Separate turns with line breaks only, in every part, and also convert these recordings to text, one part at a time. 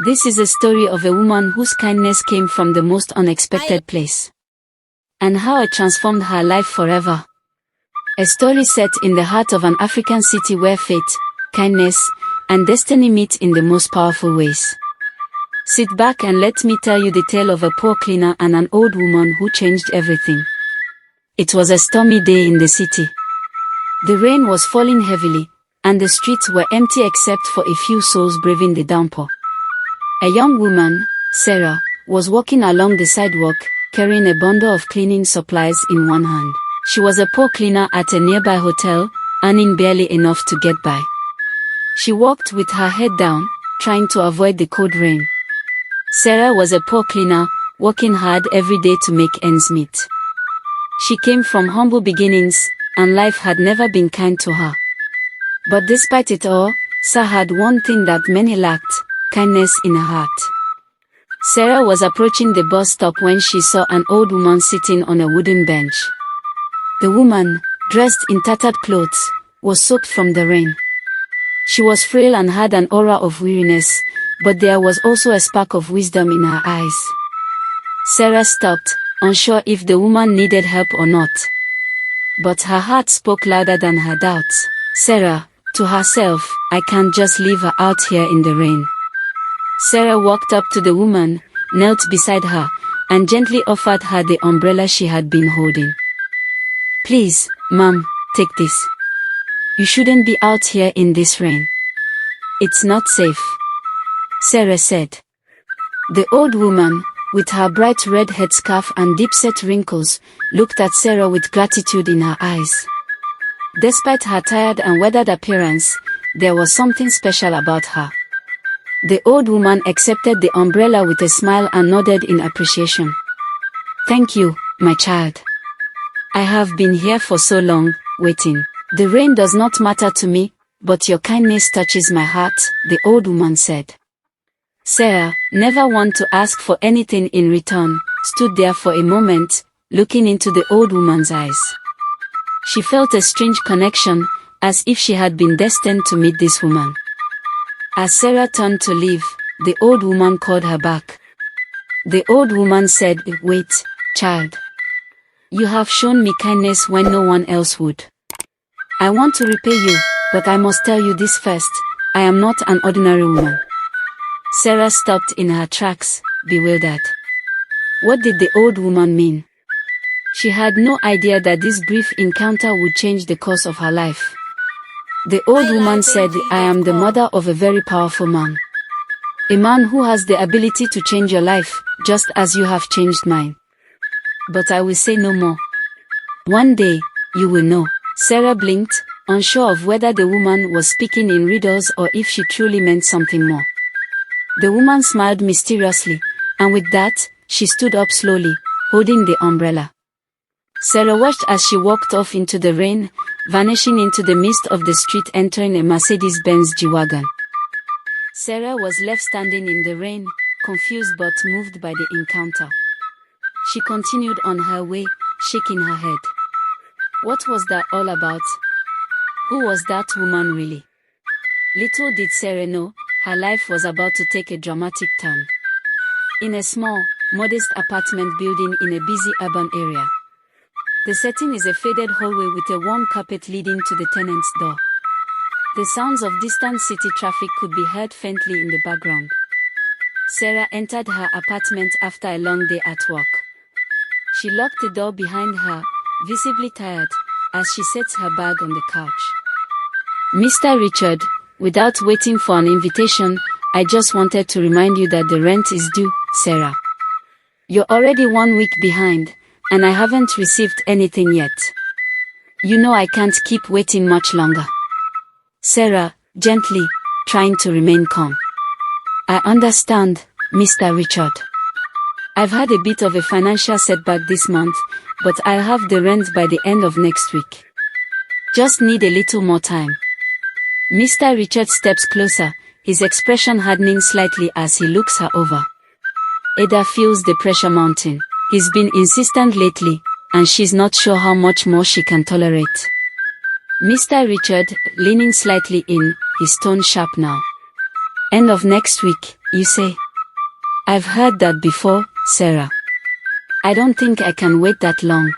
This is a story of a woman whose kindness came from the most unexpected place, and how it transformed her life forever. A story set in the heart of an African city where fate, kindness, and destiny meet in the most powerful ways. Sit back and let me tell you the tale of a poor cleaner and an old woman who changed everything. It was a stormy day in the city. The rain was falling heavily, and the streets were empty except for a few souls braving the downpour. A young woman, Sarah, was walking along the sidewalk, carrying a bundle of cleaning supplies in one hand. She was a poor cleaner at a nearby hotel, earning barely enough to get by. She walked with her head down, trying to avoid the cold rain. Sarah was a poor cleaner, working hard every day to make ends meet. She came from humble beginnings, and life had never been kind to her. But despite it all, Sarah had one thing that many lacked: kindness in her heart. Sarah was approaching the bus stop when she saw an old woman sitting on a wooden bench. The woman, dressed in tattered clothes, was soaked from the rain. She was frail and had an aura of weariness, but there was also a spark of wisdom in her eyes. Sarah stopped, unsure if the woman needed help or not. But her heart spoke louder than her doubts. Sarah, to herself, I can't just leave her out here in the rain. Sarah walked up to the woman, knelt beside her, and gently offered her the umbrella she had been holding. Please, ma'am, take this. You shouldn't be out here in this rain. It's not safe, Sarah said. The old woman, with her bright red headscarf and deep-set wrinkles, looked at Sarah with gratitude in her eyes. Despite her tired and weathered appearance, there was something special about her. The old woman accepted the umbrella with a smile and nodded in appreciation. Thank you, my child. I have been here for so long, waiting. The rain does not matter to me, but your kindness touches my heart, the old woman said. Sarah, never one to ask for anything in return, stood there for a moment, looking into the old woman's eyes. She felt a strange connection, as if she had been destined to meet this woman. As Sarah turned to leave, the old woman called her back. The old woman said, Wait, child. You have shown me kindness when no one else would. I want to repay you, but I must tell you this first: I am not an ordinary woman. Sarah stopped in her tracks, bewildered. What did the old woman mean? She had no idea that this brief encounter would change the course of her life. The old woman said, I am the mother of a very powerful man. A man who has the ability to change your life, just as you have changed mine. But I will say no more. One day, you will know. Sarah blinked, unsure of whether the woman was speaking in riddles or if she truly meant something more. The woman smiled mysteriously, and with that, she stood up slowly, holding the umbrella. Sarah watched as she walked off into the rain, vanishing into the mist of the street, entering a Mercedes-Benz G-Wagon. Sarah was left standing in the rain, confused but moved by the encounter. She continued on her way, shaking her head. What was that all about? Who was that woman really? Little did Sarah know, her life was about to take a dramatic turn. In a small, modest apartment building in a busy urban area. The setting is a faded hallway with a worn carpet leading to the tenant's door. The sounds of distant city traffic could be heard faintly in the background. Sarah entered her apartment after a long day at work. She locked the door behind her, visibly tired, as she set her bag on the couch. Mr. Richard, without waiting for an invitation, I just wanted to remind you that the rent is due, Sarah. You're already 1 week behind, and I haven't received anything yet. You know I can't keep waiting much longer. Sarah, gently, trying to remain calm. I understand, Mr. Richard. I've had a bit of a financial setback this month, but I'll have the rent by the end of next week. Just need a little more time. Mr. Richard steps closer, his expression hardening slightly as he looks her over. Ada feels the pressure mounting. He's been insistent lately, and she's not sure how much more she can tolerate. Mr. Richard, leaning slightly in, his tone sharp now. End of next week, you say? I've heard that before, Sarah. I don't think I can wait that long.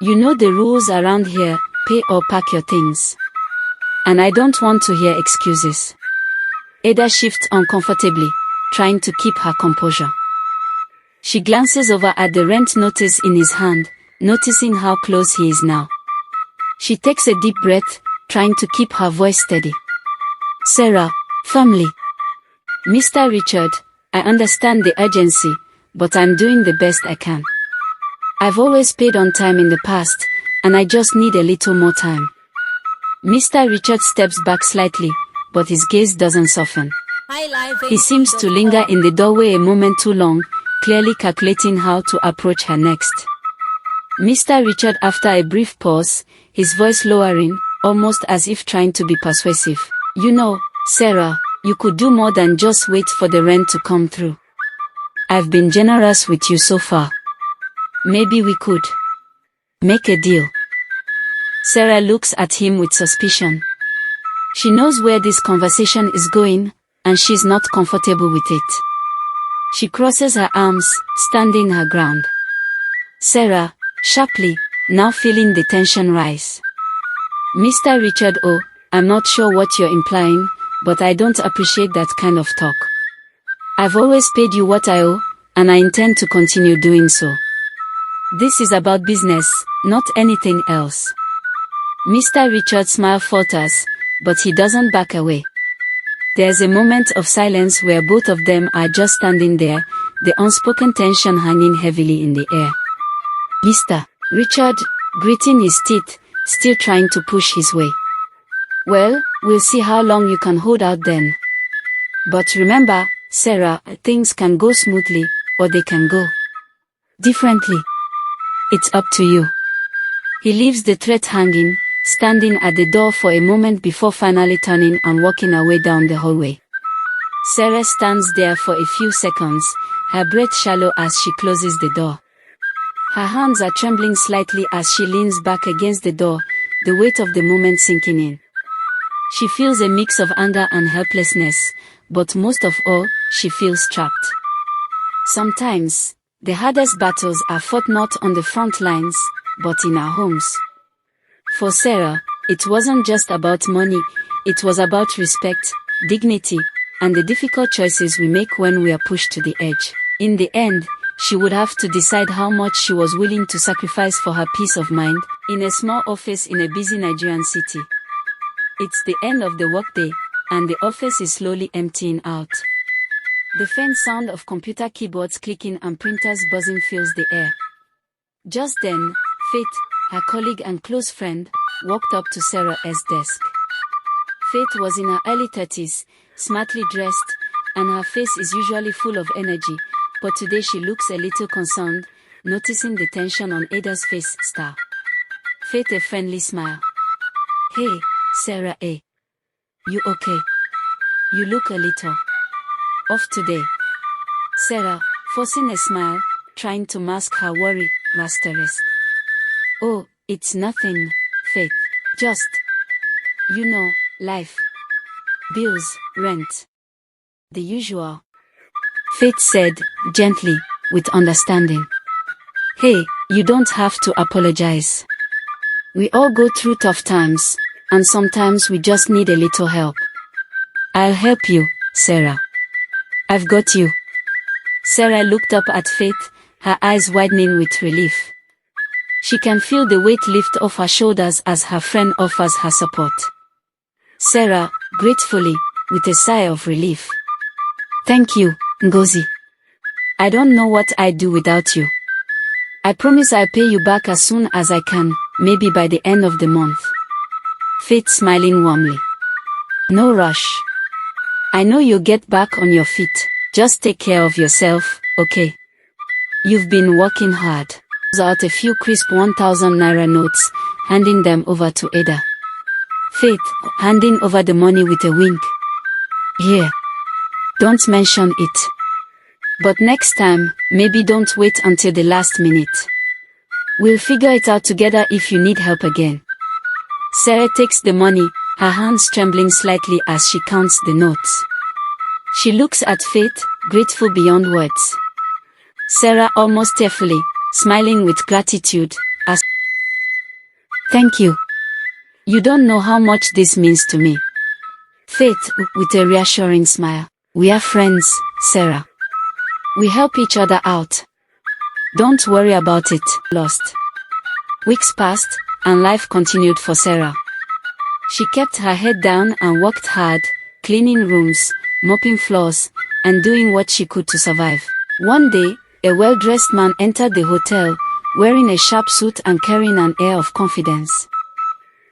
You know the rules around here, pay or pack your things. And I don't want to hear excuses. Ada shifts uncomfortably, trying to keep her composure. She glances over at the rent notice in his hand, noticing how close he is now. She takes a deep breath, trying to keep her voice steady. Sarah, firmly. Mr. Richard, I understand the urgency, but I'm doing the best I can. I've always paid on time in the past, and I just need a little more time. Mr. Richard steps back slightly, but his gaze doesn't soften. He seems to linger in the doorway a moment too long, clearly calculating how to approach her next. Mr. Richard, after a brief pause, his voice lowering, almost as if trying to be persuasive. You know, Sarah, you could do more than just wait for the rent to come through. I've been generous with you so far. Maybe we could make a deal. Sarah looks at him with suspicion. She knows where this conversation is going, and she's not comfortable with it. She crosses her arms, standing her ground. Sarah, sharply, now feeling the tension rise. Mr. Richard, oh, I'm not sure what you're implying, but I don't appreciate that kind of talk. I've always paid you what I owe, and I intend to continue doing so. This is about business, not anything else. Mr. Richard's smile falters, but he doesn't back away. There's a moment of silence where both of them are just standing there, the unspoken tension hanging heavily in the air. Mr. Richard, gritting his teeth, still trying to push his way. Well, we'll see how long you can hold out then. But remember, Sarah, things can go smoothly, or they can go differently. It's up to you. He leaves the threat hanging, standing at the door for a moment before finally turning and walking away down the hallway. Sarah stands there for a few seconds, her breath shallow as she closes the door. Her hands are trembling slightly as she leans back against the door, the weight of the moment sinking in. She feels a mix of anger and helplessness, but most of all, she feels trapped. Sometimes, the hardest battles are fought not on the front lines, but in our homes. For Sarah, it wasn't just about money, it was about respect, dignity, and the difficult choices we make when we are pushed to the edge. In the end, she would have to decide how much she was willing to sacrifice for her peace of mind, in a small office in a busy Nigerian city. It's the end of the workday, and the office is slowly emptying out. The faint sound of computer keyboards clicking and printers buzzing fills the air. Just then, Faith, her colleague and close friend, walked up to Sarah's desk. Faith was in her early 30s, smartly dressed, and her face is usually full of energy, but today she looks a little concerned, noticing the tension on Ada's face star. Faith, a friendly smile. Hey, Sarah, you okay? You look a little off today. Sarah, forcing a smile, trying to mask her worry, asterisk. Oh, it's nothing, Faith. Just, you know, life. Bills, rent. The usual. Faith said, gently, with understanding. Hey, you don't have to apologize. We all go through tough times, and sometimes we just need a little help. I'll help you, Sarah. I've got you. Sarah looked up at Faith, her eyes widening with relief. She can feel the weight lift off her shoulders as her friend offers her support. Sarah, gratefully, with a sigh of relief. Thank you, Ngozi. I don't know what I'd do without you. I promise I'll pay you back as soon as I can, maybe by the end of the month. Faith smiling warmly. No rush. I know you'll get back on your feet. Just take care of yourself, okay? You've been working hard. Pulls out a few crisp 1,000 naira notes, handing them over to Ada. Faith, handing over the money with a wink. Here. Don't mention it. But next time, maybe don't wait until the last minute. We'll figure it out together if you need help again. Sarah takes the money, her hands trembling slightly as she counts the notes. She looks at Faith, grateful beyond words. Sarah almost tearfully, smiling with gratitude, asks, "Thank you. You don't know how much this means to me." Faith, with a reassuring smile, "We are friends, Sarah. We help each other out. Don't worry about it." Lost. Weeks passed, and life continued for Sarah. She kept her head down and worked hard, cleaning rooms, mopping floors, and doing what she could to survive. One day, a well-dressed man entered the hotel, wearing a sharp suit and carrying an air of confidence.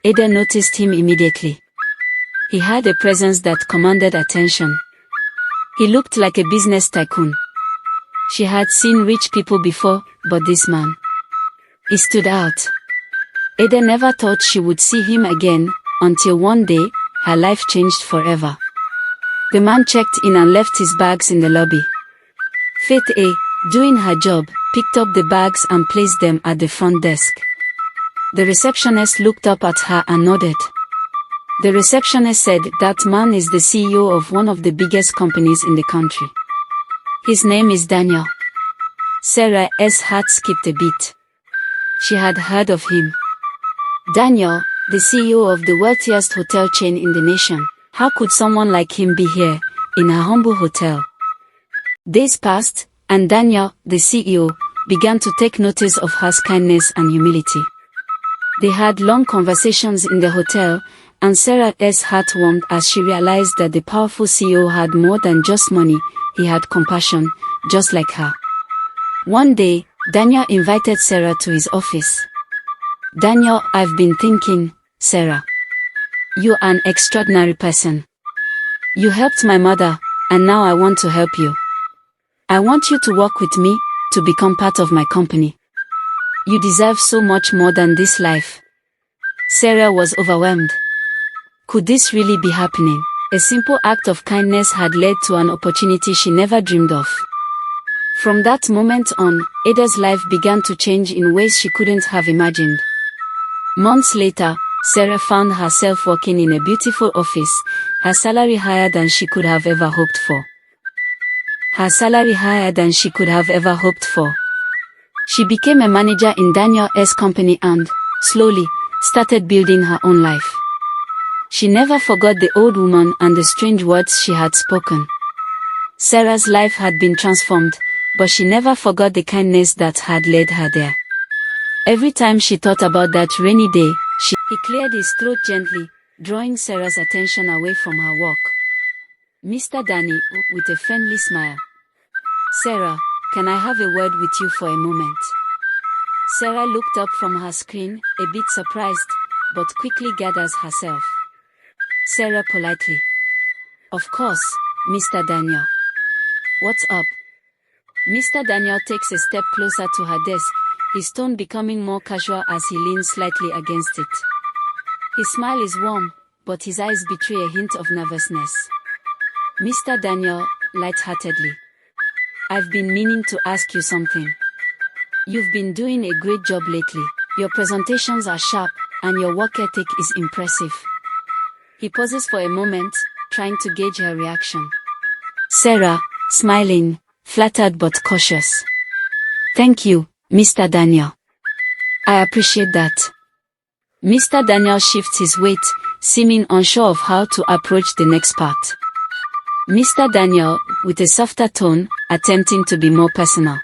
Ada noticed him immediately. He had a presence that commanded attention. He looked like a business tycoon. She had seen rich people before, but this man, he stood out. Ada never thought she would see him again, until one day, her life changed forever. The man checked in and left his bags in the lobby. Faith A, doing her job, picked up the bags and placed them at the front desk. The receptionist looked up at her and nodded. The receptionist said, "That man is the CEO of one of the biggest companies in the country. His name is Daniel." Sarah's heart skipped a beat. She had heard of him. Daniel, the CEO of the wealthiest hotel chain in the nation. How could someone like him be here, in her humble hotel? Days passed, and Daniel, the CEO, began to take notice of her kindness and humility. They had long conversations in the hotel, and Sarah's heart warmed as she realized that the powerful CEO had more than just money, he had compassion, just like her. One day, Daniel invited Sarah to his office. "Daniel, I've been thinking, Sarah. You're an extraordinary person. You helped my mother, and now I want to help you. I want you to work with me, to become part of my company. You deserve so much more than this life." Sarah was overwhelmed. Could this really be happening? A simple act of kindness had led to an opportunity she never dreamed of. From that moment on, Ada's life began to change in ways she couldn't have imagined. Months later, Sarah found herself working in a beautiful office, her salary higher than she could have ever hoped for. She became a manager in Daniel's company and, slowly, started building her own life. She never forgot the old woman and the strange words she had spoken. Sarah's life had been transformed, but she never forgot the kindness that had led her there. Every time she thought about that rainy day, he cleared his throat gently, drawing Sarah's attention away from her work. "Mr. Danny," with a friendly smile. "Sarah, can I have a word with you for a moment?" Sarah looked up from her screen, a bit surprised, but quickly gathers herself. Sarah politely. "Of course, Mr. Daniel. What's up?" Mr. Daniel takes a step closer to her desk, his tone becoming more casual as he leans slightly against it. His smile is warm, but his eyes betray a hint of nervousness. "Mr. Daniel," lightheartedly. "I've been meaning to ask you something. You've been doing a great job lately. Your presentations are sharp, and your work ethic is impressive." He pauses for a moment, trying to gauge her reaction. Sarah, smiling, flattered but cautious. "Thank you, Mr. Daniel. I appreciate that." Mr. Daniel shifts his weight, seeming unsure of how to approach the next part. Mr. Daniel, with a softer tone, attempting to be more personal.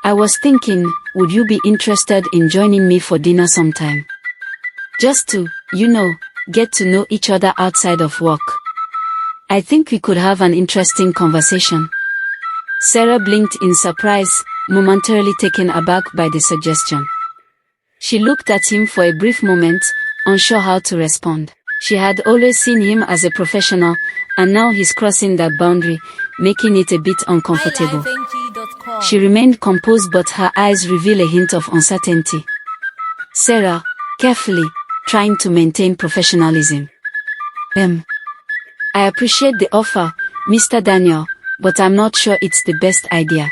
"I was thinking, would you be interested in joining me for dinner sometime? Just to, get to know each other outside of work. I think we could have an interesting conversation." Sarah blinked in surprise, momentarily taken aback by the suggestion. She looked at him for a brief moment, unsure how to respond. She had always seen him as a professional, and now he's crossing that boundary, making it a bit uncomfortable. She remained composed, but her eyes reveal a hint of uncertainty. Sarah, carefully, trying to maintain professionalism. "I appreciate the offer, Mr. Daniel, but I'm not sure it's the best idea.